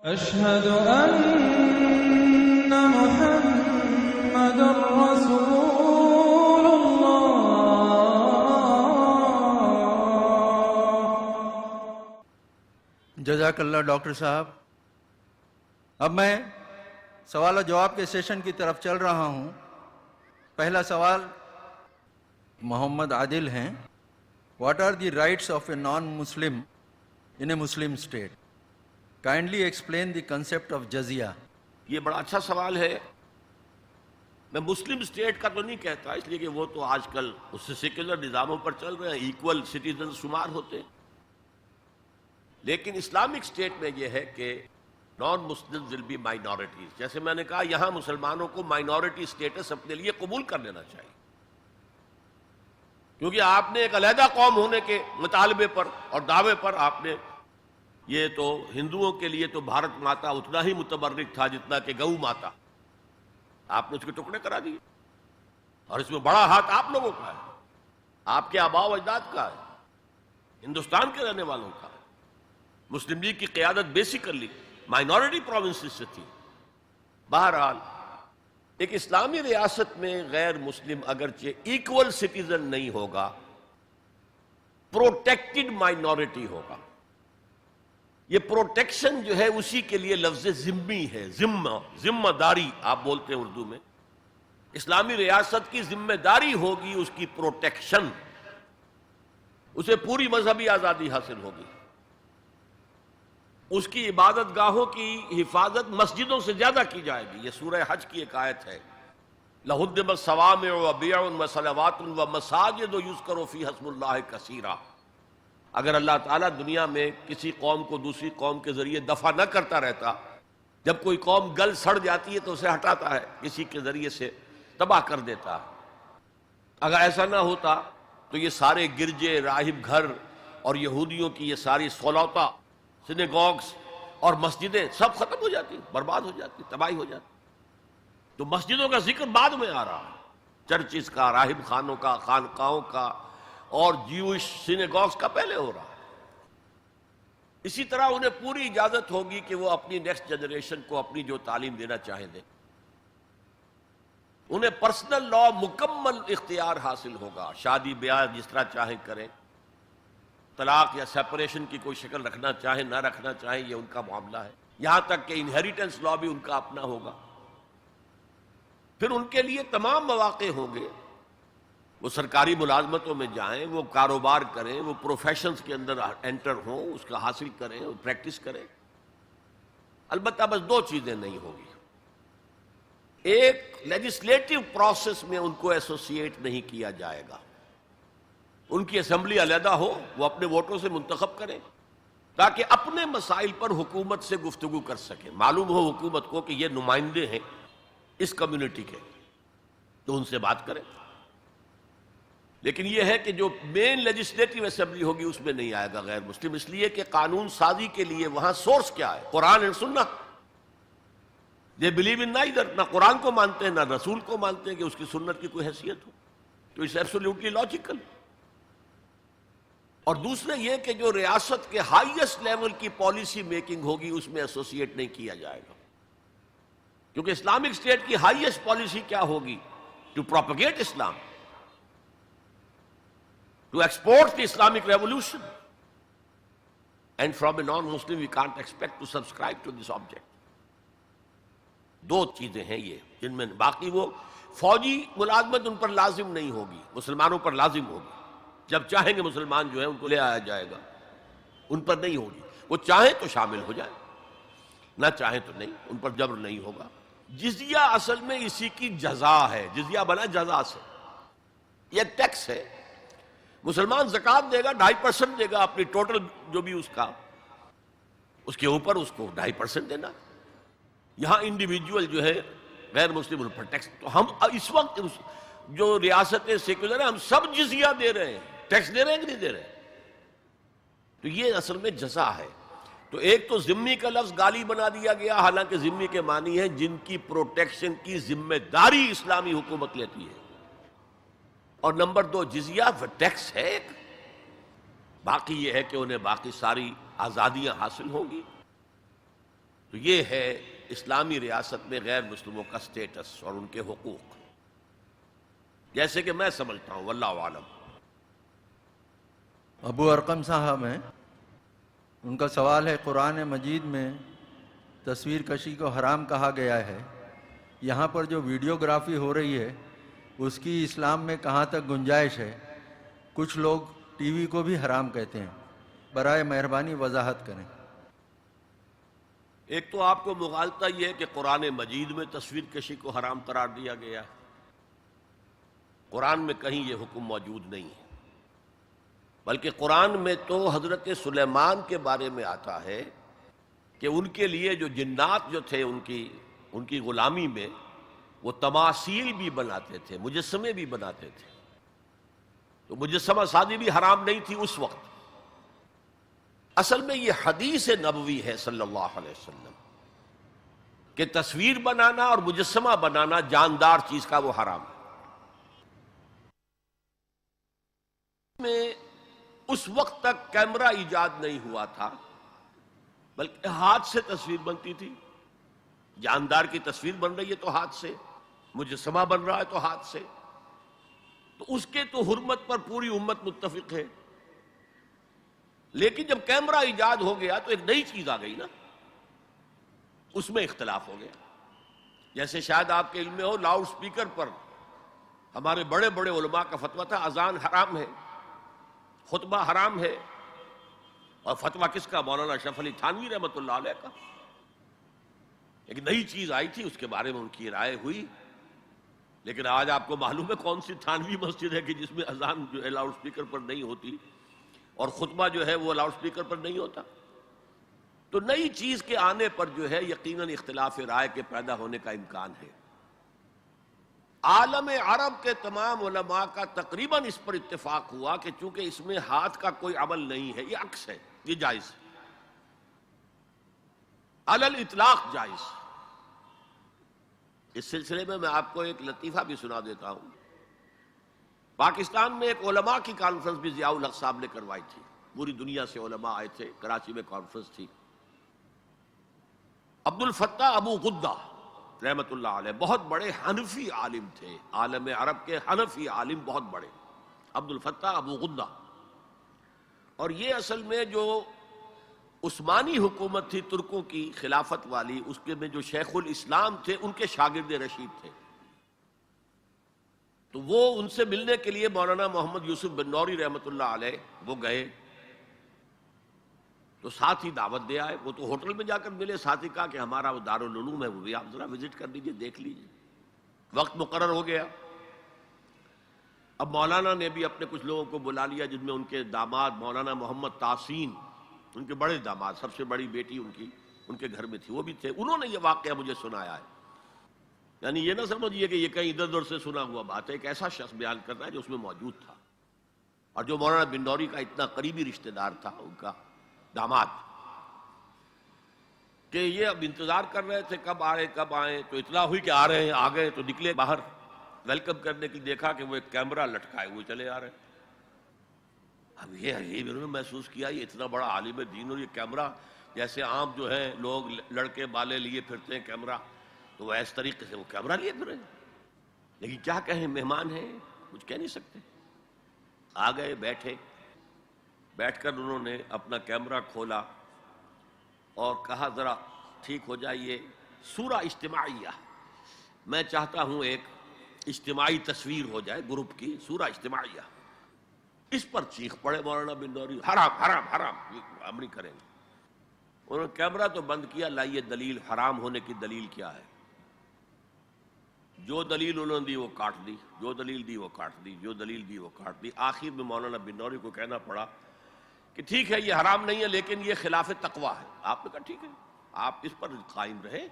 أشهد أن محمد رسول الله. جزاک اللہ ڈاکٹر صاحب. اب میں سوال و جواب کے سیشن کی طرف چل رہا ہوں. پہلا سوال محمد عادل ہیں. What are the rights of a non Muslim in a Muslim state? Kindly explain the concept of جزیہ. یہ بڑا اچھا سوال ہے. میں مسلم اسٹیٹ کا تو نہیں کہتا، اس لیے کہ وہ تو آج کل اس سے سیکولر نظاموں پر چل رہے ہیں، ایکول سٹیزن شمار ہوتے ہیں. لیکن اسلامک اسٹیٹ میں یہ ہے کہ نان مسلم ول بی مائنورٹیز. جیسے میں نے کہا، یہاں مسلمانوں کو مائنورٹی اسٹیٹس اپنے لیے قبول کر لینا چاہیے، کیونکہ آپ نے ایک علیحدہ قوم ہونے کے مطالبے پر اور دعوے پر آپ نے یہ تو ہندوؤں کے لیے تو بھارت ماتا اتنا ہی متبرک تھا جتنا کہ گو ماتا. آپ نے اس کے ٹکڑے کرا دیے، اور اس میں بڑا ہاتھ آپ لوگوں کا ہے، آپ کے آباء و اجداد کا ہے، ہندوستان کے رہنے والوں کا ہے. مسلم لیگ کی قیادت بیسیکلی مائنورٹی پروونسز سے تھی. بہرحال ایک اسلامی ریاست میں غیر مسلم اگرچہ ایکول سٹیزن نہیں ہوگا، پروٹیکٹڈ مائنورٹی ہوگا. یہ پروٹیکشن جو ہے اسی کے لیے لفظ ذمہ ہے. ذمہ داری آپ بولتے ہیں اردو میں. اسلامی ریاست کی ذمہ داری ہوگی اس کی پروٹیکشن، اسے پوری مذہبی آزادی حاصل ہوگی. اس کی عبادت گاہوں کی حفاظت مسجدوں سے زیادہ کی جائے گی. یہ سورہ حج کی ایک آیت ہے، لَهُدِّمَ الصَّوَامِعُ وَبِيَعٌ وَصَلَوَاتٌ وَمَسَاجِدُ يُذْكَرُ فِيهَا اسْمُ اللَّهِ كَثِيرًا. اگر اللہ تعالیٰ دنیا میں کسی قوم کو دوسری قوم کے ذریعے دفع نہ کرتا رہتا، جب کوئی قوم گل سڑ جاتی ہے تو اسے ہٹاتا ہے، کسی کے ذریعے سے تباہ کر دیتا ہے. اگر ایسا نہ ہوتا تو یہ سارے گرجے، راہب گھر اور یہودیوں کی یہ ساری سولوتا، سینیگوگس اور مسجدیں سب ختم ہو جاتی، برباد ہو جاتی، تباہی ہو جاتی. تو مسجدوں کا ذکر بعد میں آ رہا ہے، چرچز کا، راہب خانوں کا، خانقاہوں کا اور جیوش سینیگوگس کا پہلے ہو رہا ہے. اسی طرح انہیں پوری اجازت ہوگی کہ وہ اپنی نیکسٹ جنریشن کو اپنی جو تعلیم دینا چاہیں دیں. انہیں پرسنل لا مکمل اختیار حاصل ہوگا، شادی بیاہ جس طرح چاہیں کریں، طلاق یا سیپریشن کی کوئی شکل رکھنا چاہیں نہ رکھنا چاہیں یہ ان کا معاملہ ہے. یہاں تک کہ انہیریٹنس لا بھی ان کا اپنا ہوگا. پھر ان کے لیے تمام مواقع ہوں گے، وہ سرکاری ملازمتوں میں جائیں، وہ کاروبار کریں، وہ پروفیشنز کے اندر انٹر ہوں، اس کا حاصل کریں اور پریکٹس کریں. البتہ بس دو چیزیں نہیں ہوگی. ایک، لیجسلیٹو پروسیس میں ان کو ایسوسیٹ نہیں کیا جائے گا. ان کی اسمبلی علیحدہ ہو، وہ اپنے ووٹوں سے منتخب کریں تاکہ اپنے مسائل پر حکومت سے گفتگو کر سکیں. معلوم ہو حکومت کو کہ یہ نمائندے ہیں اس کمیونٹی کے، تو ان سے بات کریں. لیکن یہ ہے کہ جو مین لیجسلیٹو اسمبلی ہوگی اس میں نہیں آئے گا غیر مسلم، اس لیے کہ قانون سازی کے لیے وہاں سورس کیا ہے؟ قرآن اور سنت. دے بلیو ان نائدر، نہ قرآن کو مانتے ہیں نہ رسول کو مانتے ہیں کہ اس کی سنت کی کوئی حیثیت ہو. تو اٹس ایبسولوٹلی لاجیکل. اور دوسرے یہ کہ جو ریاست کے ہائیسٹ لیول کی پالیسی میکنگ ہوگی اس میں ایسوسیٹ نہیں کیا جائے گا، کیونکہ اسلامک اسٹیٹ کی ہائیسٹ پالیسی کیا ہوگی؟ To propagate Islam, to export the Islamic revolution, and from a non-Muslim we can't expect to subscribe to this object. دو چیزیں ہیں یہ جن میں باقی وہ فوجی ملازمت ان پر لازم نہیں ہوگی، مسلمانوں پر لازم ہوگی. جب چاہیں گے مسلمان جو ہے ان کو لے آیا جائے گا، ان پر نہیں ہوگی. وہ چاہیں تو شامل ہو جائیں، نہ چاہیں تو نہیں، ان پر جبر نہیں ہوگا. جزیہ اصل میں اسی کی جزا ہے. جزیہ بنا جزا سے، یہ ٹیکس ہے. مسلمان زکوٰۃ دے گا، 2.5% دے گا اپنی ٹوٹل جو بھی اس کا، اس کے اوپر اس کو 2.5% دینا. یہاں انڈیویجول جو ہے غیر مسلم ان پر ٹیکس. تو ہم اس وقت جو ریاستیں سیکولر ہیں ہم سب جزیہ دے رہے ہیں، ٹیکس دے رہے ہیں کہ نہیں دے رہے؟ تو یہ اصل میں جزا ہے. تو ایک تو ذمہ کا لفظ گالی بنا دیا گیا، حالانکہ ذمہ کے معنی ہے جن کی پروٹیکشن کی ذمہ داری اسلامی حکومت لیتی ہے. اور نمبر 2 جزیہ ٹیکس ہے ایک. باقی یہ ہے کہ انہیں باقی ساری آزادیاں حاصل ہوں گی. تو یہ ہے اسلامی ریاست میں غیر مسلموں کا سٹیٹس اور ان کے حقوق، جیسے کہ میں سمجھتا ہوں، واللہ عالم۔ ابو ارقم صاحب ہیں، ان کا سوال ہے، قرآن مجید میں تصویر کشی کو حرام کہا گیا ہے، یہاں پر جو ویڈیوگرافی ہو رہی ہے اس کی اسلام میں کہاں تک گنجائش ہے؟ کچھ لوگ ٹی وی کو بھی حرام کہتے ہیں، برائے مہربانی وضاحت کریں۔ ایک تو آپ کو مغالطہ یہ ہے کہ قرآن مجید میں تصویر کشی کو حرام قرار دیا گیا ہے، قرآن میں کہیں یہ حکم موجود نہیں ہے، بلکہ قرآن میں تو حضرت سلیمان کے بارے میں آتا ہے کہ ان کے لیے جو جنات جو تھے ان کی غلامی میں وہ تماثیل بھی بناتے تھے، مجسمے بھی بناتے تھے، تو مجسمہ سازی بھی حرام نہیں تھی اس وقت۔ اصل میں یہ حدیث نبوی ہے صلی اللہ علیہ وسلم کہ تصویر بنانا اور مجسمہ بنانا جاندار چیز کا وہ حرام ہے۔ میں اس وقت تک کیمرہ ایجاد نہیں ہوا تھا، بلکہ ہاتھ سے تصویر بنتی تھی، جاندار کی تصویر بن رہی ہے تو ہاتھ سے، مجسمہ بن رہا ہے تو ہاتھ سے، تو اس کے تو حرمت پر پوری امت متفق ہے۔ لیکن جب کیمرہ ایجاد ہو گیا تو ایک نئی چیز آ گئی نا، اس میں اختلاف ہو گیا۔ جیسے شاید آپ کے علم میں ہو، لاؤڈ سپیکر پر ہمارے بڑے بڑے علماء کا فتویٰ تھا اذان حرام ہے، خطبہ حرام ہے، اور فتویٰ کس کا؟ مولانا اشرف علی تھانوی رحمۃ اللہ علیہ کا۔ ایک نئی چیز آئی تھی، اس کے بارے میں ان کی رائے ہوئی، لیکن آج آپ کو معلوم ہے کون سی تھانوی مسجد ہے کہ جس میں اذان جو ہے لاؤڈ سپیکر پر نہیں ہوتی اور خطبہ جو ہے وہ لاؤڈ سپیکر پر نہیں ہوتا۔ تو نئی چیز کے آنے پر جو ہے یقیناً اختلاف رائے کے پیدا ہونے کا امکان ہے۔ عالم عرب کے تمام علماء کا تقریباً اس پر اتفاق ہوا کہ چونکہ اس میں ہاتھ کا کوئی عمل نہیں ہے، یہ عکس ہے، یہ جائز ہے، علی الاطلاق جائز۔ اس سلسلے میں آپ کو ایک لطیفہ بھی سنا دیتا ہوں۔ پاکستان میں ایک علماء کی کانفرنس بھی ضیاء الحق صاحب نے کروائی تھی، پوری دنیا سے علماء آئے تھے، کراچی میں کانفرنس تھی۔ عبد الفتاح ابو غدہ رحمت اللہ علیہ بہت بڑے حنفی عالم تھے، عالم عرب کے حنفی عالم بہت بڑے، عبد الفتاح ابو غدہ۔ اور یہ اصل میں جو عثمانی حکومت تھی ترکوں کی خلافت والی، اس کے میں جو شیخ الاسلام تھے ان کے شاگرد رشید تھے، تو وہ ان سے ملنے کے لیے مولانا محمد یوسف بنوری رحمت اللہ علیہ وہ گئے، تو ساتھ ہی دعوت دے آئے۔ وہ تو ہوٹل میں جا کر ملے، ساتھ ہی کہا کہ ہمارا وہ دارالعلوم ہے، وہ بھی آپ ذرا وزٹ کر لیجئے، دیکھ لیجئے۔ وقت مقرر ہو گیا۔ اب مولانا نے بھی اپنے کچھ لوگوں کو بلا لیا، جن میں ان کے داماد مولانا محمد تحسین، ان کے بڑے داماد، سب سے بڑی بیٹی ان کے گھر میں تھی، وہ بھی تھے۔ انہوں نے یہ واقعہ مجھے سنایا ہے، یعنی یہ نہ سمجھیے کہ یہ کہیں ادھر ادھر سے سنا ہوا بات ہے، ایک ایسا شخص بیان کر رہا ہے جو اس میں موجود تھا، اور جو مولانا بنوری کا اتنا قریبی رشتہ دار تھا، ان کا داماد، کہ یہ اب انتظار کر رہے تھے کب آئیں، تو اطلاع ہوئی کہ آ رہے ہیں، آ گئے تو نکلے باہر ویلکم کرنے کے لیے، دیکھا کہ وہ ایک کیمرہ لٹکائے ہوئے چلے آ رہے ہیں۔ اب یہ عجیب انہوں نے محسوس کیا، یہ اتنا بڑا عالم دین اور یہ کیمرہ، جیسے عام جو ہے لوگ لڑکے بالے لیے پھرتے ہیں کیمرہ، تو وہ اس طریقے سے وہ کیمرہ لیے پھرے۔ لیکن کیا کہیں، مہمان ہیں، کچھ کہہ نہیں سکتے۔ آ گئے، بیٹھ کر انہوں نے اپنا کیمرہ کھولا اور کہا ذرا ٹھیک ہو جائیے، سورہ اجتماعیہ، میں چاہتا ہوں ایک اجتماعی تصویر ہو جائے گروپ کی، سورہ اجتماعیہ۔ اس پر چیخ پڑے مولانا بنوری، حرام حرام حرام، ہم نہیں کریں گے۔ انہوں نے کیمرہ تو بند کیا، لائیے دلیل، حرام ہونے کی دلیل کیا ہے؟ جو دلیل انہوں نے دی وہ کاٹ دی، جو دلیل دی وہ کاٹ دی، جو دلیل دی وہ کاٹ دی۔ آخر میں مولانا بنوری کو کہنا پڑا کہ ٹھیک ہے یہ حرام نہیں ہے، لیکن یہ خلاف تقویٰ ہے۔ آپ نے کہا ٹھیک ہے، آپ اس پر قائم رہیں،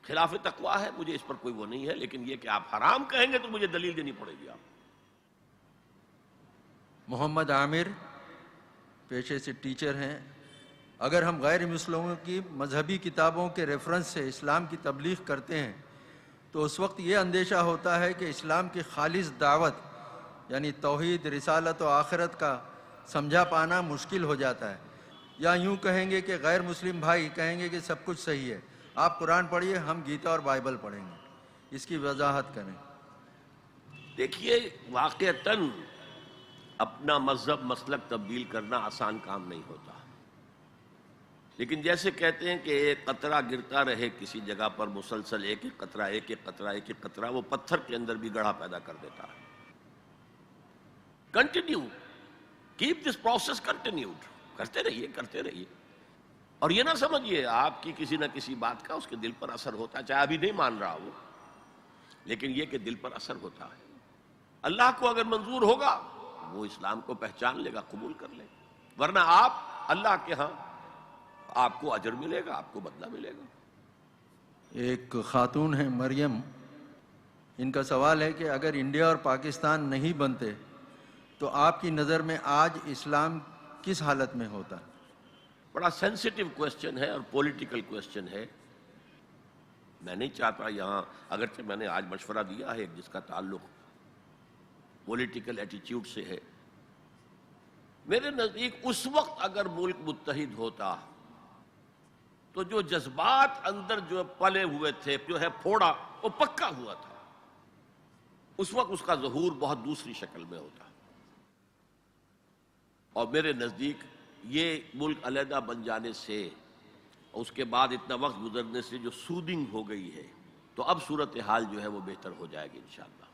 خلاف تقویٰ ہے، مجھے اس پر کوئی وہ نہیں ہے، لیکن یہ کہ آپ حرام کہیں گے تو مجھے دلیل دینی پڑے گی۔ آپ محمد عامر پیشے سے ٹیچر ہیں، اگر ہم غیر مسلموں کی مذہبی کتابوں کے ریفرنس سے اسلام کی تبلیغ کرتے ہیں تو اس وقت یہ اندیشہ ہوتا ہے کہ اسلام کی خالص دعوت یعنی توحید، رسالت و آخرت کا سمجھا پانا مشکل ہو جاتا ہے۔ یا یوں کہیں گے کہ غیر مسلم بھائی کہیں گے کہ سب کچھ صحیح ہے، آپ قرآن پڑھیے، ہم گیتا اور بائبل پڑھیں گے؟ اس کی وضاحت کریں۔ دیکھیے، واقعتاً اپنا مذہب مسلک تبدیل کرنا آسان کام نہیں ہوتا، لیکن جیسے کہتے ہیں کہ ایک قطرہ گرتا رہے کسی جگہ پر مسلسل، ایک ایک قطرہ ایک ایک قطرہ ایک ایک قطرہ، وہ پتھر کے اندر بھی گڑھا پیدا کر دیتا ہے۔ Continue, keep this process continued, کرتے رہیے، اور یہ نہ سمجھیے آپ کی کسی نہ کسی بات کا اس کے دل پر اثر ہوتا ہے، چاہے ابھی نہیں مان رہا ہو، لیکن یہ کہ دل پر اثر ہوتا ہے۔ اللہ کو اگر منظور ہوگا وہ اسلام کو پہچان لے گا، قبول کر لے گا، ورنہ آپ اللہ کے ہاں آپ کو اجر ملے گا، آپ کو بدلہ ملے گا۔ ایک خاتون ہیں مریم، ان کا سوال ہے کہ اگر انڈیا اور پاکستان نہیں بنتے تو آپ کی نظر میں آج اسلام کس حالت میں ہوتا؟ بڑا سینسیٹیو کویسچن ہے اور پولیٹیکل کویسچن ہے۔ میں نہیں چاہتا یہاں، اگرچہ میں نے آج مشورہ دیا ہے جس کا تعلق پولیٹیکل ایٹیٹیوڈ سے ہے، میرے نزدیک اس وقت اگر ملک متحد ہوتا تو جو جذبات اندر جو پلے ہوئے تھے، جو ہے پھوڑا، وہ پکا ہوا تھا، اس وقت اس کا ظہور بہت دوسری شکل میں ہوتا۔ اور میرے نزدیک یہ ملک علیحدہ بن جانے سے اور اس کے بعد اتنا وقت گزرنے سے جو سودنگ ہو گئی ہے، تو اب صورتحال جو ہے وہ بہتر ہو جائے گی انشاءاللہ۔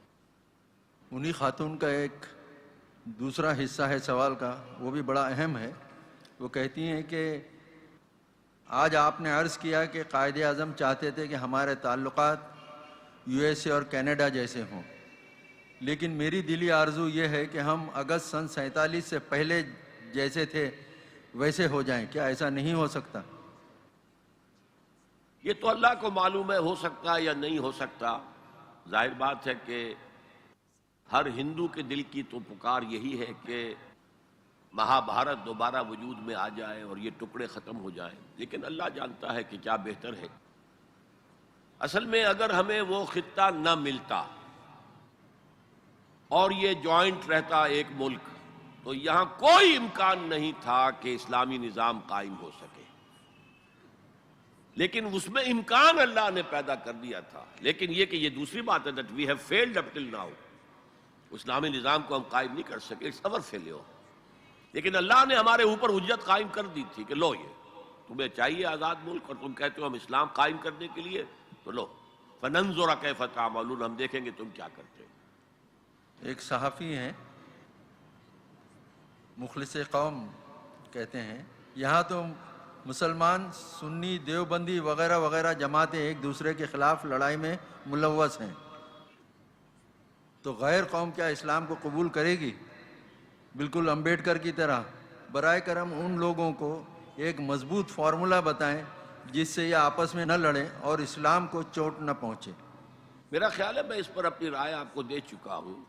انہی خاتون کا ایک دوسرا حصہ ہے سوال کا، وہ بھی بڑا اہم ہے۔ وہ کہتی ہیں کہ آج آپ نے عرض کیا کہ قائد اعظم چاہتے تھے کہ ہمارے تعلقات USA اور کینیڈا جیسے ہوں، لیکن میری دلی آرزو یہ ہے کہ ہم اگست سن 47 سے پہلے جیسے تھے ویسے ہو جائیں۔ کیا ایسا نہیں ہو سکتا؟ یہ تو اللہ کو معلوم ہے، ہو سکتا یا نہیں ہو سکتا۔ ظاہر بات ہے کہ ہر ہندو کے دل کی تو پکار یہی ہے کہ مہا بھارت دوبارہ وجود میں آ جائے اور یہ ٹکڑے ختم ہو جائیں، لیکن اللہ جانتا ہے کہ کیا بہتر ہے۔ اصل میں اگر ہمیں وہ خطہ نہ ملتا اور یہ جوائنٹ رہتا ایک ملک، تو یہاں کوئی امکان نہیں تھا کہ اسلامی نظام قائم ہو سکے، لیکن اس میں امکان اللہ نے پیدا کر دیا تھا۔ لیکن یہ کہ یہ دوسری بات ہے that we have failed up till now، اسلامی نظام کو ہم قائم نہیں کر سکے، it's our failure۔ لیکن اللہ نے ہمارے اوپر حجت قائم کر دی تھی کہ لو، یہ تمہیں چاہیے آزاد ملک اور تم کہتے ہو ہم اسلام قائم کرنے کے لیے، تو لو فننظر کیف تعملون، ہم دیکھیں گے تم کیا کرتے ہو۔ ایک صحافی ہیں، مخلص قوم کہتے ہیں، یہاں تو مسلمان سنی دیوبندی وغیرہ وغیرہ جماعتیں ایک دوسرے کے خلاف لڑائی میں ملوث ہیں، تو غیر قوم کیا اسلام کو قبول کرے گی؟ بالکل امبیڈکر کی طرح برائے کرم ان لوگوں کو ایک مضبوط فارمولا بتائیں جس سے یہ آپس میں نہ لڑیں اور اسلام کو چوٹ نہ پہنچے۔ میرا خیال ہے میں اس پر اپنی رائے آپ کو دے چکا ہوں۔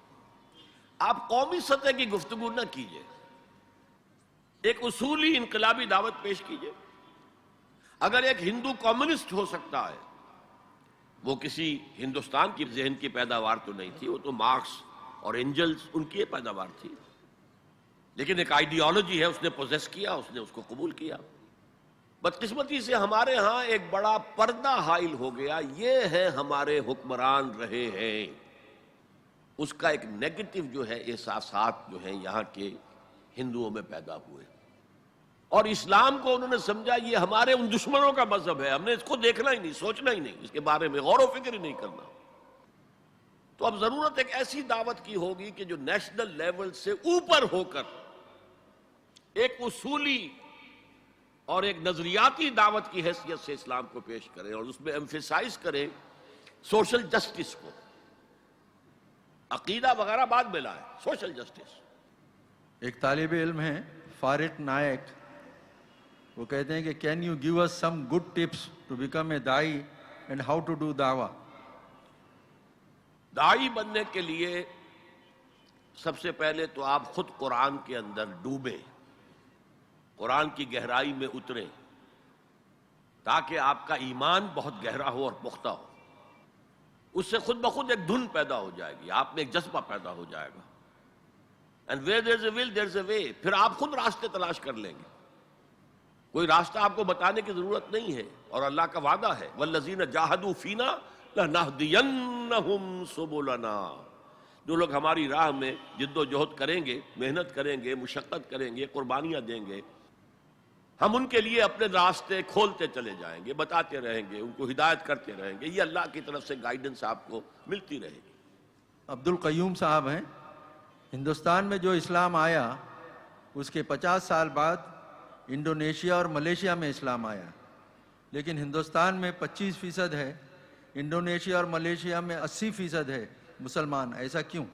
آپ قومی سطح کی گفتگو نہ کیجئے، ایک اصولی انقلابی دعوت پیش کیجئے۔ اگر ایک ہندو کمیونسٹ ہو سکتا ہے، وہ کسی ہندوستان کی ذہن کی پیداوار تو نہیں تھی، وہ تو مارکس اور اینجلز ان کی پیداوار تھی، لیکن ایک آئیڈیالوجی ہے، اس نے پوزیس کیا، اس نے اس کو قبول کیا۔ بدقسمتی سے ہمارے ہاں ایک بڑا پردہ حائل ہو گیا، یہ ہے ہمارے حکمران رہے ہیں، اس کا ایک نیگیٹو جو ہے احساسات جو ہیں یہاں کے ہندوؤں میں پیدا ہوئے، اور اسلام کو انہوں نے سمجھا یہ ہمارے ان دشمنوں کا مذہب ہے، ہم نے اس کو دیکھنا ہی نہیں، سوچنا ہی نہیں، اس کے بارے میں غور و فکر ہی نہیں کرنا۔ تو اب ضرورت ایک ایسی دعوت کی ہوگی کہ جو نیشنل لیول سے اوپر ہو کر ایک اصولی اور ایک نظریاتی دعوت کی حیثیت سے اسلام کو پیش کرے، اور اس میں ایمفیسائز کرے سوشل جسٹس کو۔ عقیدہ وغیرہ بعد میں لائے، سوشل جسٹس۔ ایک طالب علم ہیں فارق نائک، وہ کہتے ہیں کہ can you give us some good tips to become a دائی and how to do دعویٰ؟ داعی بننے کے لیے سب سے پہلے تو آپ خود قرآن کے اندر ڈوبیں، قرآن کی گہرائی میں اتریں، تاکہ آپ کا ایمان بہت گہرا ہو اور پختہ ہو۔ اس سے خود بخود ایک دھن پیدا ہو جائے گی، آپ میں ایک جذبہ پیدا ہو جائے گا۔ And where there's a will, there's a way۔ پھر آپ خود راستے تلاش کر لیں گے۔ کوئی راستہ آپ کو بتانے کی ضرورت نہیں ہے، اور اللہ کا وعدہ ہے والذین جاہدوا فینا لنہدینہم سبلنا، جو لوگ ہماری راہ میں جد و جہد کریں گے، محنت کریں گے، مشقت کریں گے، قربانیاں دیں گے، ہم ان کے لیے اپنے راستے کھولتے چلے جائیں گے، بتاتے رہیں گے، ان کو ہدایت کرتے رہیں گے، یہ اللہ کی طرف سے گائیڈنس آپ کو ملتی رہے گی۔ عبد القیوم صاحب ہیں، ہندوستان میں جو اسلام آیا اس کے 50 سال بعد انڈونیشیا اور ملیشیا میں اسلام آیا، لیکن ہندوستان میں 25% ہے، انڈونیشیا اور ملیشیا میں 80% ہے مسلمان، ایسا کیوں؟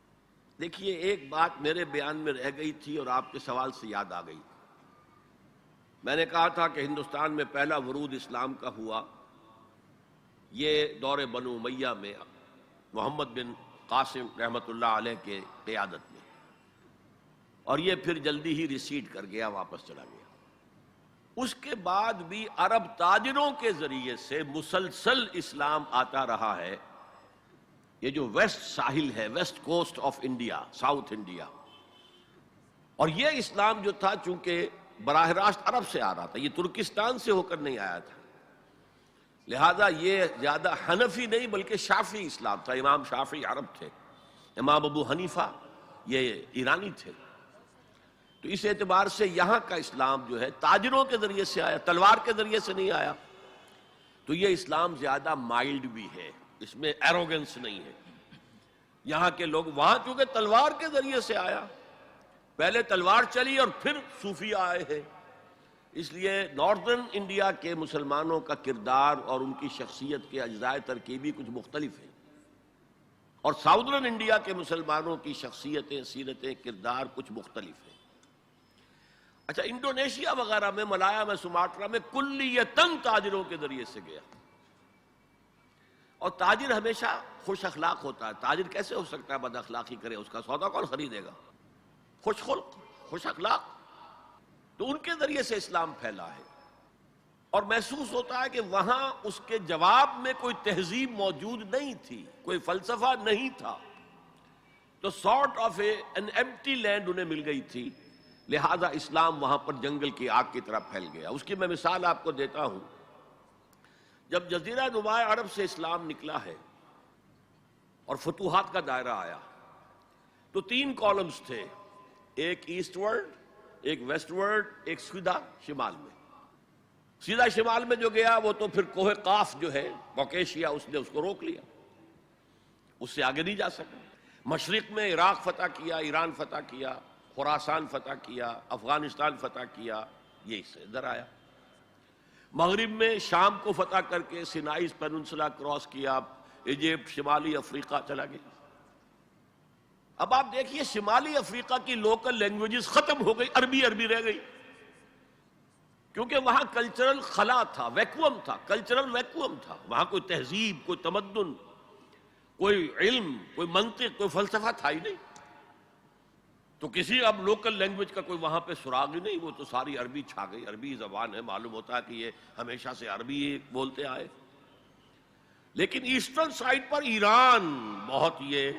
دیکھیے، ایک بات میرے بیان میں رہ گئی تھی اور آپ کے سوال سے یاد آ گئی۔ میں نے کہا تھا کہ ہندوستان میں پہلا ورود اسلام کا ہوا یہ دور بنو امیہ میں محمد بن قاسم رحمۃ اللہ علیہ کے قیادت میں، اور یہ پھر جلدی ہی ریسیڈ کر گیا، واپس چلا گیا۔ اس کے بعد بھی عرب تاجروں کے ذریعے سے مسلسل اسلام آتا رہا ہے۔ یہ جو ویسٹ ساحل ہے، west coast of India, South India, اور یہ اسلام جو تھا چونکہ براہ راست عرب سے آ رہا تھا، یہ ترکستان سے ہو کر نہیں آیا تھا، لہذا یہ زیادہ حنفی نہیں بلکہ شافعی اسلام تھا۔ امام شافعی عرب تھے، امام ابو حنیفہ یہ ایرانی تھے، تو اس اعتبار سے یہاں کا اسلام جو ہے تاجروں کے ذریعے سے آیا، تلوار کے ذریعے سے نہیں آیا، تو یہ اسلام زیادہ مائلڈ بھی ہے، اس میں ایروگنس نہیں ہے۔ یہاں کے لوگ وہاں چونکہ تلوار کے ذریعے سے آیا، پہلے تلوار چلی اور پھر صوفیہ آئے ہیں، اس لیے ناردرن انڈیا کے مسلمانوں کا کردار اور ان کی شخصیت کے اجزاء ترکیبی کچھ مختلف ہیں، اور ساؤدرن انڈیا کے مسلمانوں کی شخصیتیں، سیرتیں، کردار کچھ مختلف ہیں۔ اچھا، انڈونیشیا وغیرہ میں، ملایا میں، سماٹرا میں کلیتاً تاجروں کے ذریعے سے گیا، اور تاجر ہمیشہ خوش اخلاق ہوتا ہے۔ تاجر کیسے ہو سکتا ہے بد اخلاقی کرے؟ اس کا سودا کون خریدے گا؟ خوش خلق، خوش اخلاق، تو ان کے ذریعے سے اسلام پھیلا ہے، اور محسوس ہوتا ہے کہ وہاں اس کے جواب میں کوئی تہذیب موجود نہیں تھی، کوئی فلسفہ نہیں تھا، تو sort of an empty land انہیں مل گئی تھی، لہذا اسلام وہاں پر جنگل کی آگ کی طرح پھیل گیا۔ اس کی میں مثال آپ کو دیتا ہوں۔ جب جزیرہ نما عرب سے اسلام نکلا ہے اور فتوحات کا دائرہ آیا، تو 3 کالمز تھے، ایک ایسٹ ورڈ، ایک ویسٹ ورڈ، ایک سیدھا شمال میں۔ سیدھا شمال میں جو گیا وہ تو پھر کوہ قاف جو ہے کوکیشیا، اس نے اس کو روک لیا، اس سے آگے نہیں جا سکا۔ مشرق میں عراق فتح کیا، ایران فتح کیا، خراسان فتح کیا، افغانستان فتح کیا، یہ اس سے ادھر آیا۔ مغرب میں شام کو فتح کر کے سینائی پیننسلا کراس کیا، ایجپٹ، شمالی افریقہ چلا گیا۔ اب آپ دیکھیے، شمالی افریقہ کی لوکل لینگویجز ختم ہو گئی، عربی رہ گئی، کیونکہ وہاں کلچرل خلا تھا، ویکوم تھا، کلچرل ویکوم تھا، وہاں کوئی تہذیب، کوئی تمدن، کوئی علم، کوئی منطق، کوئی فلسفہ تھا ہی نہیں، تو کسی اب لوکل لینگویج کا کوئی وہاں پہ سراغ ہی نہیں، وہ تو ساری عربی چھا گئی، عربی زبان ہے، معلوم ہوتا ہے کہ یہ ہمیشہ سے عربی بولتے آئے۔ لیکن ایسٹرن سائڈ پر ایران بہت یہ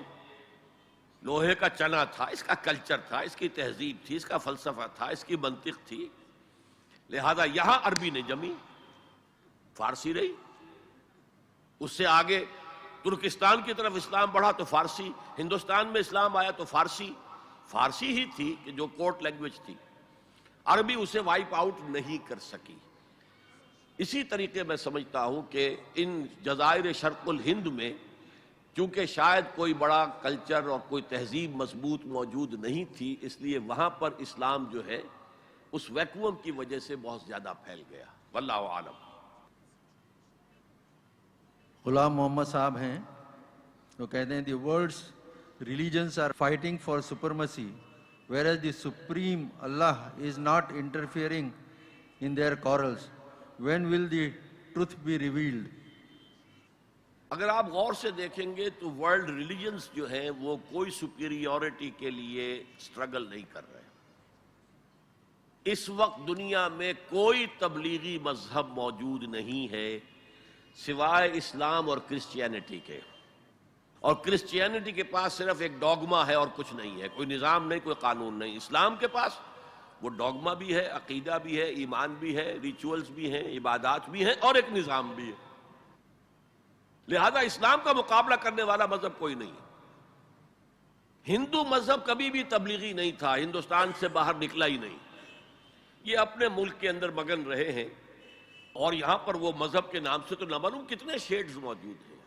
لوہے کا چنا تھا، اس کا کلچر تھا، اس کی تہذیب تھی، اس کا فلسفہ تھا، اس کی منطق تھی، لہذا یہاں عربی نے جمی، فارسی رہی۔ اس سے آگے ترکستان کی طرف اسلام بڑھا تو فارسی، ہندوستان میں اسلام آیا تو فارسی ہی تھی کہ جو کورٹ لینگویج تھی، عربی اسے وائپ آؤٹ نہیں کر سکی۔ اسی طریقے میں سمجھتا ہوں کہ ان جزائر شرق الہند میں چونکہ شاید کوئی بڑا کلچر اور کوئی تہذیب مضبوط موجود نہیں تھی، اس لیے وہاں پر اسلام جو ہے اس ویکوم کی وجہ سے بہت زیادہ پھیل گیا، واللہ عالم۔ غلام محمد صاحب ہیں، وہ کہتے ہیں دی worlds religions are fighting for supremacy, whereas the supreme Allah is not interfering in their quarrels. When will the truth be revealed? اگر آپ غور سے دیکھیں گے تو ورلڈ ریلیجنز جو ہیں وہ کوئی سپیریورٹی کے لیے سٹرگل نہیں کر رہے۔ اس وقت دنیا میں کوئی تبلیغی مذہب موجود نہیں ہے سوائے اسلام اور کرسچینٹی کے، اور کرسچینٹی کے پاس صرف ایک ڈوگما ہے اور کچھ نہیں ہے، کوئی نظام نہیں، کوئی قانون نہیں۔ اسلام کے پاس وہ ڈوگما بھی ہے، عقیدہ بھی ہے، ایمان بھی ہے، ریچولز بھی ہیں، عبادات بھی ہیں، اور ایک نظام بھی ہے۔ لہذا اسلام کا مقابلہ کرنے والا مذہب کوئی نہیں ہے۔ ہندو مذہب کبھی بھی تبلیغی نہیں تھا، ہندوستان سے باہر نکلا ہی نہیں، یہ اپنے ملک کے اندر مگن رہے ہیں، اور یہاں پر وہ مذہب کے نام سے تو نہ معلوم کتنے شیڈز موجود ہیں،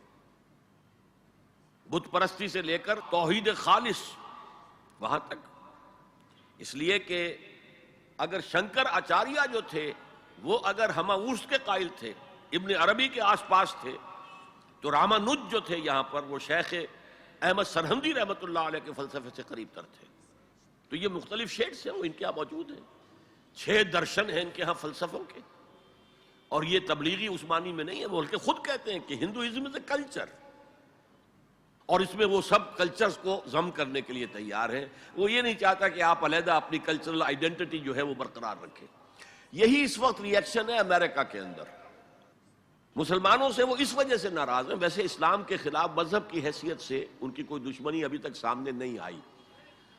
بت پرستی سے لے کر توحید خالص وہاں تک۔ اس لیے کہ اگر شنکر آچاریہ جو تھے وہ اگر ہماورس کے قائل تھے، ابن عربی کے آس پاس تھے، تو رامانج جو تھے یہاں پر وہ شیخ احمد سرہندی رحمۃ اللہ علیہ کے فلسفے سے قریب تر تھے۔ تو یہ مختلف شیڈز ہیں، وہ ان کے یہاں موجود ہیں، 6 درشن ہیں ان کے ہاں فلسفوں کے، اور یہ تبلیغی عثمانی میں نہیں ہے، وہ بلکہ خود کہتے ہیں کہ ہندوازم از اے کلچر، اور اس میں وہ سب کلچرز کو ضم کرنے کے لیے تیار ہیں۔ وہ یہ نہیں چاہتا کہ آپ علیحدہ اپنی کلچرل آئیڈینٹی جو ہے وہ برقرار رکھیں۔ یہی اس وقت ری ایکشن ہے امریکہ کے اندر، مسلمانوں سے وہ اس وجہ سے ناراض ہیں۔ ویسے اسلام کے خلاف مذہب کی حیثیت سے ان کی کوئی دشمنی ابھی تک سامنے نہیں آئی۔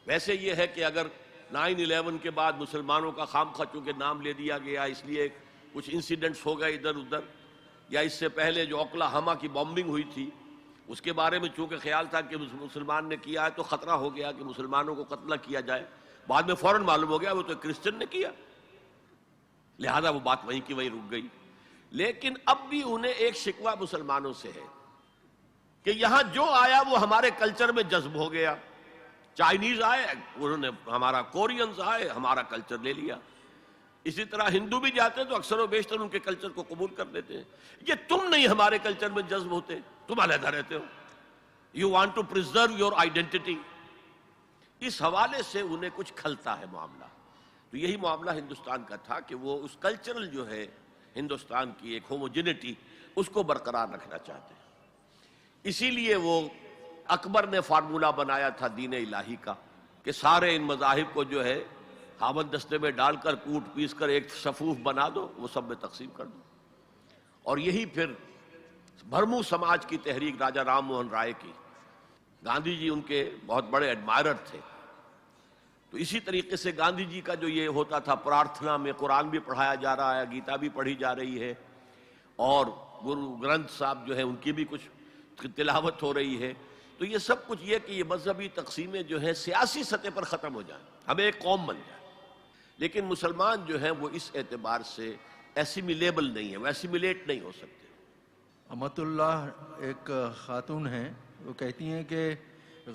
ویسے یہ ہے کہ اگر 9/11 کے بعد مسلمانوں کا خواہ چونکہ نام لے دیا گیا، اس لیے کچھ انسیڈنٹس ہو گئے ادھر ادھر، یا اس سے پہلے جو اوکلاہوما کی بامبنگ ہوئی تھی اس کے بارے میں چونکہ خیال تھا کہ مسلمان نے کیا ہے تو خطرہ ہو گیا کہ مسلمانوں کو قتل کیا جائے، بعد میں فوراً معلوم ہو گیا وہ تو کرسچن نے کیا، لہذا وہ بات وہیں کی وہیں رک گئی۔ لیکن اب بھی انہیں ایک شکوہ مسلمانوں سے ہے کہ یہاں جو آیا وہ ہمارے کلچر میں جذب ہو گیا، چائنیز آئے انہوں نے ہمارا، کورینز آئے ہمارا کلچر لے لیا، اسی طرح ہندو بھی جاتے ہیں تو اکثر و بیشتر ان کے کلچر کو قبول کر لیتے ہیں۔ یہ تم نہیں ہمارے کلچر میں جذب ہوتے، تم علیحدہ رہتے ہو، you want to preserve your identity, اس حوالے سے انہیں کچھ کھلتا ہے معاملہ۔ تو یہی معاملہ ہندوستان کا تھا کہ وہ اس کلچرل جو ہے ہندوستان کی ایک ہوموجینٹی اس کو برقرار رکھنا چاہتے ہیں۔ اسی لیے وہ اکبر نے فارمولہ بنایا تھا دین الہی کا کہ سارے ان مذاہب کو جو ہے ہاون دستے میں ڈال کر کوٹ پیس کر ایک صفوف بنا دو، وہ سب میں تقسیم کر دو۔ اور یہی پھر بھرمو سماج کی تحریک راجہ رام موہن رائے کی، گاندھی جی ان کے بہت بڑے ایڈمائرر تھے، تو اسی طریقے سے گاندھی جی کا جو یہ ہوتا تھا پرارتھنا میں قرآن بھی پڑھایا جا رہا ہے، گیتا بھی پڑھی جا رہی ہے، اور گرو گرنتھ صاحب جو ہے ان کی بھی کچھ تلاوت ہو رہی ہے، تو یہ سب کچھ یہ کہ یہ مذہبی تقسیمیں جو ہیں سیاسی سطح پر ختم ہو جائیں، ہمیں ایک قوم بن جائے۔ لیکن مسلمان جو ہیں وہ اس اعتبار سے ایسیمیلیبل نہیں ہے، وہ ایسیمیلیٹ نہیں ہو سکتے۔ امت اللہ ایک خاتون ہیں، وہ کہتی ہیں کہ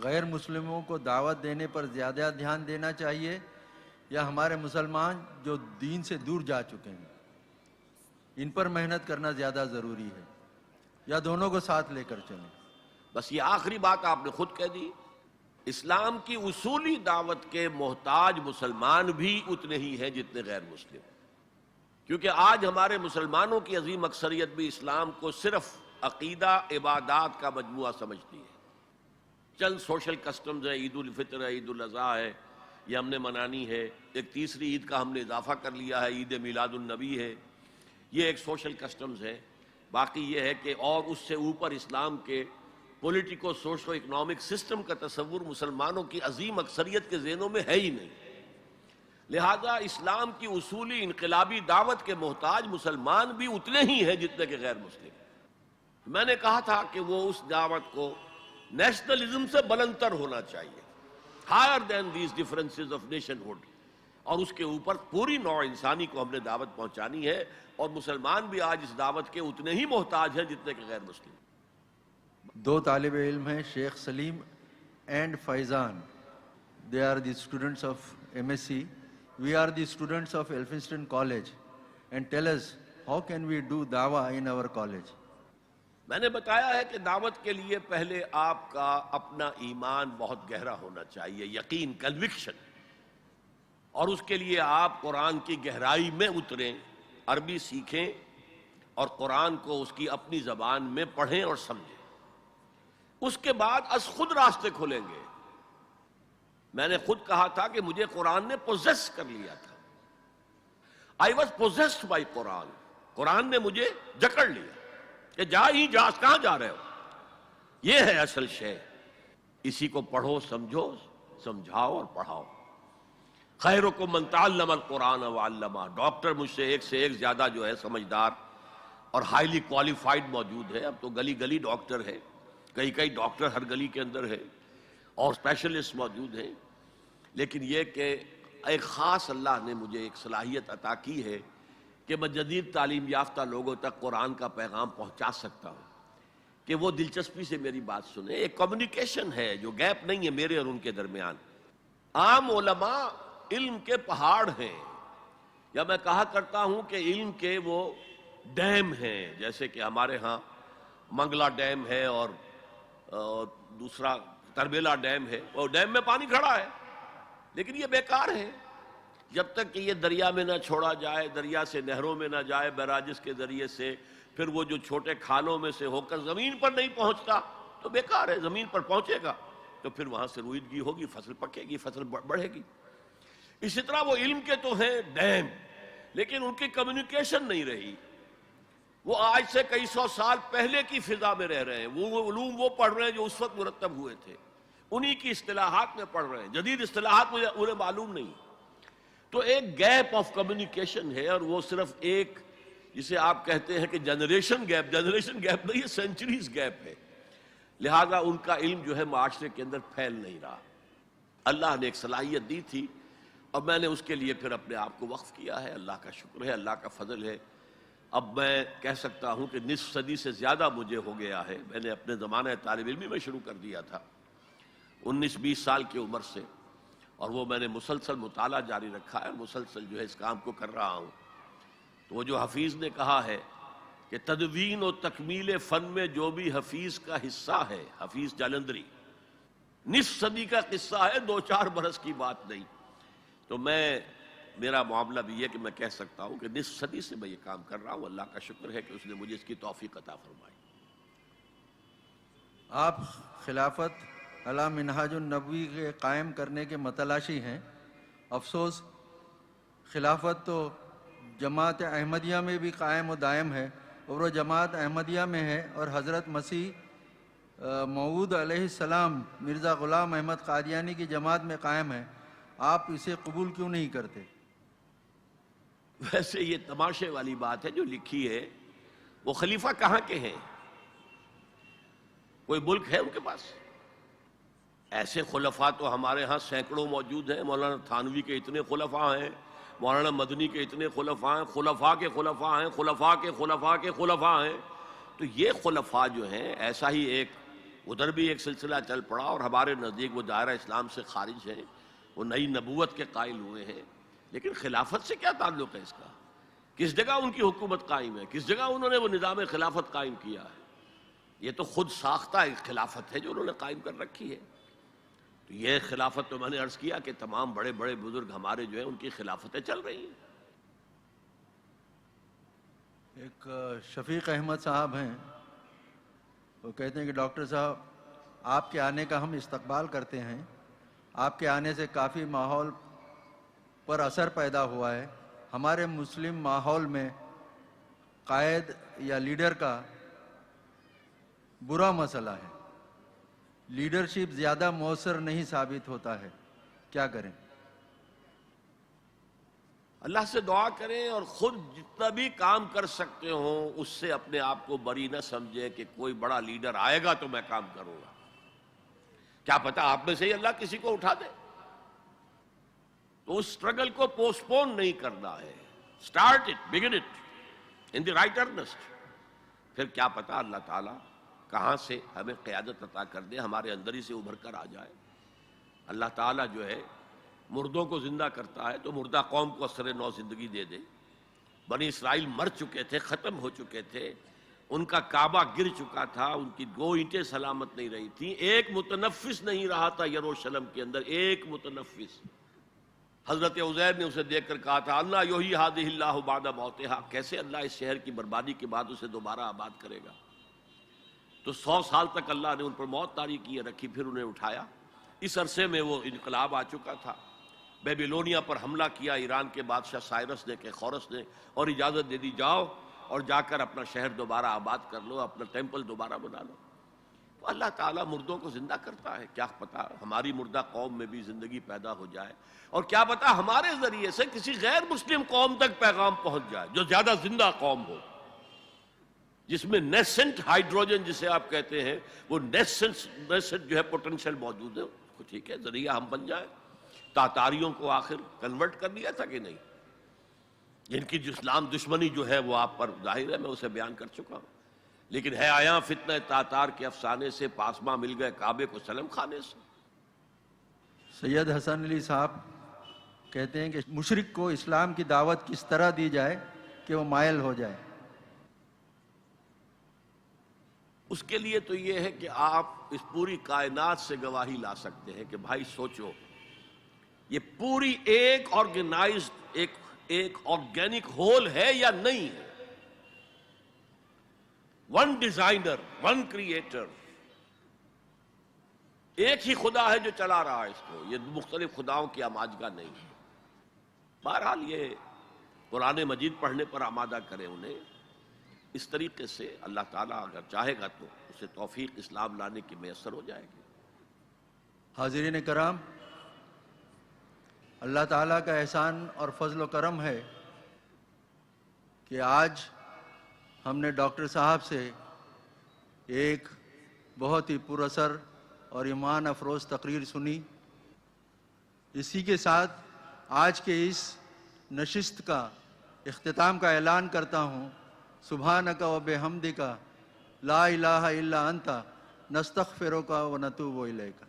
غیر مسلموں کو دعوت دینے پر زیادہ دھیان دینا چاہیے یا ہمارے مسلمان جو دین سے دور جا چکے ہیں ان پر محنت کرنا زیادہ ضروری ہے، یا دونوں کو ساتھ لے کر چلیں؟ بس یہ آخری بات آپ نے خود کہہ دی، اسلام کی اصولی دعوت کے محتاج مسلمان بھی اتنے ہی ہیں جتنے غیر مسلم، کیونکہ آج ہمارے مسلمانوں کی عظیم اکثریت بھی اسلام کو صرف عقیدہ عبادات کا مجموعہ سمجھتی ہے۔ چند سوشل کسٹمز ہیں، عید الفطر ہے، عید الاضحیٰ ہے، یہ ہم نے منانی ہے، ایک تیسری عید کا ہم نے اضافہ کر لیا ہے، عید میلاد النبی ہے، یہ ایک سوشل کسٹمز ہے۔ باقی یہ ہے کہ اور اس سے اوپر اسلام کے پولیٹیکو سوشو اکنامک سسٹم کا تصور مسلمانوں کی عظیم اکثریت کے ذہنوں میں ہے ہی نہیں، لہذا اسلام کی اصولی انقلابی دعوت کے محتاج مسلمان بھی اتنے ہی ہیں جتنے کہ غیر مسلم۔ میں نے کہا تھا کہ وہ اس دعوت کو نیشنلزم سے بلندتر ہونا چاہیے، higher than these differences of nationhood, اور اس کے اوپر پوری نوع انسانی کو ہم نے دعوت پہنچانی ہے، اور مسلمان بھی آج اس دعوت کے اتنے ہی محتاج ہیں جتنے کہ غیر مسلم۔ 2 طالب علم ہیں، Sheikh Salim and Faizan, they are the students of MSc, we are the students of Elphinstone College, and tell us how can we do dawah in our college? میں نے بتایا ہے کہ دعوت کے لیے پہلے آپ کا اپنا ایمان بہت گہرا ہونا چاہیے، یقین، کنوکشن، اور اس کے لیے آپ قرآن کی گہرائی میں اتریں، عربی سیکھیں اور قرآن کو اس کی اپنی زبان میں پڑھیں اور سمجھیں۔ اس کے بعد از خود راستے کھلیں گے۔ میں نے خود کہا تھا کہ مجھے قرآن نے پوزیس کر لیا تھا، آئی واز پوزیسڈ بائی قرآن، قرآن نے مجھے جکڑ لیا کہ جا ہی جا، کہاں جا رہے ہو، یہ ہے اصل شے، اسی کو پڑھو، سمجھو، سمجھاؤ اور پڑھاؤ۔ خیرکم من تعلم القرآن وعلمہ، ڈاکٹر مجھ سے ایک زیادہ جو ہے سمجھدار اور ہائیلی کوالیفائڈ موجود ہے. اب تو گلی گلی ڈاکٹر ہے، کئی ڈاکٹر ہر گلی کے اندر ہے اور اسپیشلسٹ موجود ہیں. لیکن یہ کہ ایک خاص اللہ نے مجھے ایک صلاحیت عطا کی ہے کہ میں جدید تعلیم یافتہ لوگوں تک قرآن کا پیغام پہنچا سکتا ہوں کہ وہ دلچسپی سے میری بات سنیں. ایک کمیونیکیشن ہے جو گیپ نہیں ہے میرے اور ان کے درمیان. عام علماء علم کے پہاڑ ہیں، یا میں کہا کرتا ہوں کہ علم کے وہ ڈیم ہیں، جیسے کہ ہمارے ہاں منگلا ڈیم ہے اور دوسرا تربیلا ڈیم ہے. وہ ڈیم میں پانی کھڑا ہے لیکن یہ بیکار ہے جب تک کہ یہ دریا میں نہ چھوڑا جائے، دریا سے نہروں میں نہ جائے بیراجز کے ذریعے سے، پھر وہ جو چھوٹے کھالوں میں سے ہو کر زمین پر نہیں پہنچتا تو بیکار ہے. زمین پر پہنچے گا تو پھر وہاں سے رویدگی ہوگی، فصل پکے گی، فصل بڑھے گی. اسی طرح وہ علم کے تو ہیں ڈیم، لیکن ان کی کمیونیکیشن نہیں رہی. وہ آج سے کئی سو سال پہلے کی فضا میں رہ رہے ہیں. وہ علوم وہ پڑھ رہے ہیں جو اس وقت مرتب ہوئے تھے، انہی کی اصطلاحات میں پڑھ رہے ہیں. جدید اصطلاحات مجھے انہیں معلوم نہیں. تو ایک گیپ آف کمیونیکیشن ہے، اور وہ صرف ایک جسے آپ کہتے ہیں کہ جنریشن گیپ نہیں، یہ سینچریز گیپ ہے. لہذا ان کا علم جو ہے معاشرے کے اندر پھیل نہیں رہا. اللہ نے ایک صلاحیت دی تھی اور میں نے اس کے لیے پھر اپنے آپ کو وقف کیا ہے. اللہ کا شکر ہے، اللہ کا فضل ہے. اب میں کہہ سکتا ہوں کہ نصف صدی سے زیادہ مجھے ہو گیا ہے. میں نے اپنے زمانہ طالب علمی میں شروع کر دیا تھا 19-20 سال کی عمر سے، اور وہ میں نے مسلسل مطالعہ جاری رکھا ہے، مسلسل جو ہے اس کام کو کر رہا ہوں. تو وہ جو حفیظ نے کہا ہے کہ تدوین و تکمیل فن میں جو بھی حفیظ کا حصہ ہے، حفیظ جالندری، نصف صدی کا قصہ ہے، 2-4 برس کی بات نہیں. تو میرا معاملہ بھی یہ کہ میں کہہ سکتا ہوں کہ نصف صدی سے میں یہ کام کر رہا ہوں. اللہ کا شکر ہے کہ اس نے مجھے اس کی توفیق عطا فرمائی. آپ خلافت علی منہاج النبوی کے قائم کرنے کے متلاشی ہیں. افسوس خلافت تو جماعت احمدیہ میں بھی قائم و دائم ہے، اور وہ جماعت احمدیہ میں ہے اور حضرت مسیح موعود علیہ السلام مرزا غلام احمد قادیانی کی جماعت میں قائم ہے. آپ اسے قبول کیوں نہیں کرتے؟ ویسے یہ تماشے والی بات ہے جو لکھی ہے. وہ خلیفہ کہاں کے ہیں؟ کوئی ملک ہے ان کے پاس؟ ایسے خلفاء تو ہمارے ہاں سینکڑوں موجود ہیں. مولانا تھانوی کے اتنے خلفاء ہیں، مولانا مدنی کے اتنے خلفاء ہیں، خلفاء کے خلفاء ہیں، خلفاء کے خلفاء کے خلفاء ہیں. تو یہ خلفاء جو ہیں، ایسا ہی ایک ادھر بھی ایک سلسلہ چل پڑا اور ہمارے نزدیک وہ دائرہ اسلام سے خارج ہیں، وہ نئی نبوت کے قائل ہوئے ہیں. لیکن خلافت سے کیا تعلق ہے اس کا؟ کس جگہ ان کی حکومت قائم ہے؟ کس جگہ انہوں نے وہ نظام خلافت قائم کیا ہے؟ یہ تو خود ساختہ ایک خلافت ہے جو انہوں نے قائم کر رکھی ہے. تو یہ خلافت تو میں نے عرض کیا کہ تمام بڑے بڑے بزرگ ہمارے جو ہیں ان کی خلافتیں چل رہی ہیں. ایک شفیق احمد صاحب ہیں، وہ کہتے ہیں کہ ڈاکٹر صاحب آپ کے آنے کا ہم استقبال کرتے ہیں. آپ کے آنے سے کافی ماحول پر اثر پیدا ہوا ہے. ہمارے مسلم ماحول میں قائد یا لیڈر کا برا مسئلہ ہے. لیڈرشپ زیادہ مؤثر نہیں ثابت ہوتا ہے، کیا کریں؟ اللہ سے دعا کریں اور خود جتنا بھی کام کر سکتے ہوں اس سے اپنے آپ کو بری نہ سمجھے کہ کوئی بڑا لیڈر آئے گا تو میں کام کروں گا. کیا پتا آپ میں سے ہی اللہ کسی کو اٹھا دے. تو اس سٹرگل کو پوسٹ پون نہیں کرنا ہے. Start it, begin it in the right earnest. پھر کیا پتا اللہ تعالیٰ کہاں سے ہمیں قیادت عطا کر دے، ہمارے اندر ہی سے ابھر کر آ جائے. اللہ تعالیٰ جو ہے مردوں کو زندہ کرتا ہے تو مردہ قوم کو اثر نو زندگی دے دے. بنی اسرائیل مر چکے تھے، ختم ہو چکے تھے، ان کا کعبہ گر چکا تھا، ان کی 2 اینٹیں سلامت نہیں رہی تھیں، ایک متنفس نہیں رہا تھا یروشلم کے اندر، ایک متنفس. حضرت عزیر نے اسے دیکھ کر کہا تھا اللہ یحیی ہذہ اللہ بعد موتہا، کیسے اللہ اس شہر کی بربادی کے بعد اسے دوبارہ آباد کرے گا. تو 100 سال تک اللہ نے ان پر موت طاری کیے رکھی، پھر انہیں اٹھایا. اس عرصے میں وہ انقلاب آ چکا تھا. بیبیلونیا پر حملہ کیا ایران کے بادشاہ سائرس نے، کہ خورس نے، اور اجازت دے دی جاؤ اور جا کر اپنا شہر دوبارہ آباد کر لو، اپنا ٹیمپل دوبارہ بنا لو. تو اللہ تعالیٰ مردوں کو زندہ کرتا ہے. کیا پتا ہماری مردہ قوم میں بھی زندگی پیدا ہو جائے، اور کیا پتا ہمارے ذریعے سے کسی غیر مسلم قوم تک پیغام پہنچ جائے جو زیادہ زندہ قوم ہو، جس میں نیسنٹ ہائیڈروجن جسے آپ کہتے ہیں، وہ نیسنٹ جو ہے پوٹینشیل موجود ہے. ٹھیک ہے، ذریعہ ہم بن جائیں. تاتاریوں کو آخر کنورٹ کر دیا تھا کہ نہیں؟ جن کی اسلام دشمنی جو ہے وہ آپ پر ظاہر ہے، میں اسے بیان کر چکا ہوں. لیکن ہے آیا فتنہ تاتار کے افسانے سے، پاسماں مل گئے کعبے کو سلم کھانے سے. سید حسن علی صاحب کہتے ہیں کہ مشرک کو اسلام کی دعوت کس طرح دی جائے کہ وہ مائل ہو جائے. اس کے لیے تو یہ ہے کہ آپ اس پوری کائنات سے گواہی لا سکتے ہیں کہ بھائی سوچو، یہ پوری ایک آرگنائزڈ ایک آرگینک ہول ہے یا نہیں ہے؟ ون ڈیزائنر، ون کریٹر، ایک ہی خدا ہے جو چلا رہا ہے اس کو، یہ مختلف خداؤں کی آماجگاہ نہیں ہے. بہرحال یہ قرآن مجید پڑھنے پر آمادہ کریں انہیں. اس طریقے سے اللہ تعالیٰ اگر چاہے گا تو اسے توفیق اسلام لانے کی میسر ہو جائے گی. حاضرین کرام، اللہ تعالیٰ کا احسان اور فضل و کرم ہے کہ آج ہم نے ڈاکٹر صاحب سے ایک بہت ہی پر اثر اور ایمان افروز تقریر سنی. اسی کے ساتھ آج کے اس نشست کا اختتام کا اعلان کرتا ہوں. سبحانک و بحمدک لا الہ الا انت نستغفرک و نتوب الیک.